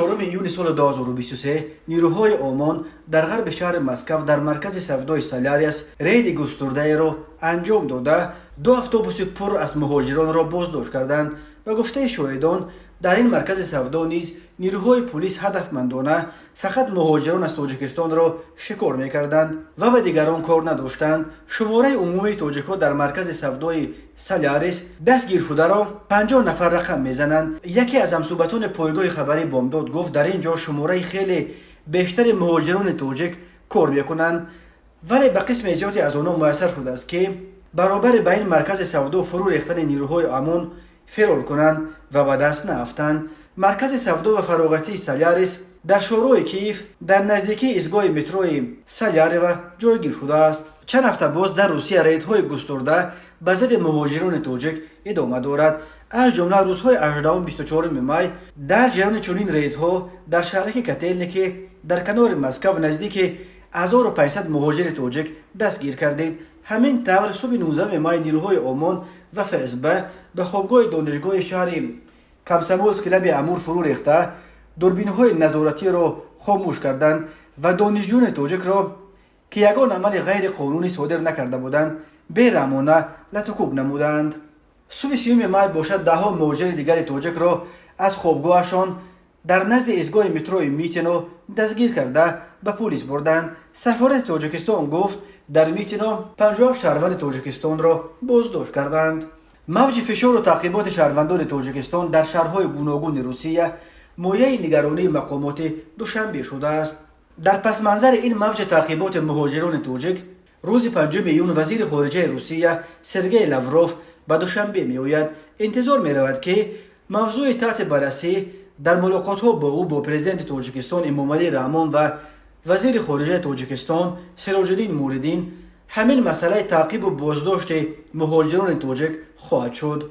24 ایون سال 2023 نیروهای آمان در غرب شهر مسکو در مرکز سودای سالاریس رید گسترده را انجام داده 2 اتوبوس پر از مهاجران را بازداشت کردند و گفته شاهدان در این مرکز سودا نیز نیروهای پلیس هدفمندانه فقط مهاجران از تاجیکستان را شکار می‌کردند و به دیگران کار نداشتند. شماره عمومی تاجیک‌ها در مرکز سودای سالاریس دستگیر شده را 50 نفر رقم می‌زنند. یکی از همصحبتان پایگاه خبری بامداد گفت در اینجا شماره خیلی بیشتر مهاجران تاجیک کار می‌کنند، ولی به قسم زیادی از آنها میسر شده است که برابر به این مرکز سودا فرو ریختن نیروهای امن فرار کنند و به دست نیافتند. مرکز سودا و فراغتی سالاریس در شورای کیف در نزدیکی ایستگاه متروی سالاریو جایگیر شده است. چند هفته باز در روسیه ریدهای گسترده به ضد مهاجران تاجیک ادامه دارد. از جمله روزهای 18 و 24 می در جریان چنین ریدها در شهرک کاتلنیکی در کنار مسکو نزدیک 1500 مهاجر تاجیک دستگیر کردید. همین طور صبح 19 می نیروهای آمان و فسب به خوابگاه دانشگاه شهر کامسامولسک لب امور فرو ریخته دوربین‌های نظارتی را خاموش کردند و دانشجویان تاجیک را که یگان عمل غیر قانونی صادر نکرده بودند بیرحمانه لطکوب نمودند. صبح 30 می باشد ده‌ها مهاجر دیگر تاجیک را از خوابگاهشان در نزد ایستگاه متروی میتینو دستگیر کرده به پلیس بردند. سفارت تاجیکستان گفت در میتینو 57 شهروند تاجیکستان را بازداشت کردند. موج فشار و تعقیبات شهروندان تاجیکستان در شهرهای گوناگون روسیه مایه نگرانی مقامات دوشنبه شده است. در پس منظر این موج تعقیبات مهاجران تاجیک روز 5 ایون وزیر خارجه روسیه سرگئی لاوروف به دوشنبه میآید. انتظار می‌رود که موضوع تحت بررسی در ملاقات‌ها با او با پرزیدنت تاجیکستان امامعلی رحمان و وزیر خارجه تاجیکستان سراج‌الدین موردین همین مسئله تعقیب و بازداشت مهاجران تاجیک خواهد شد.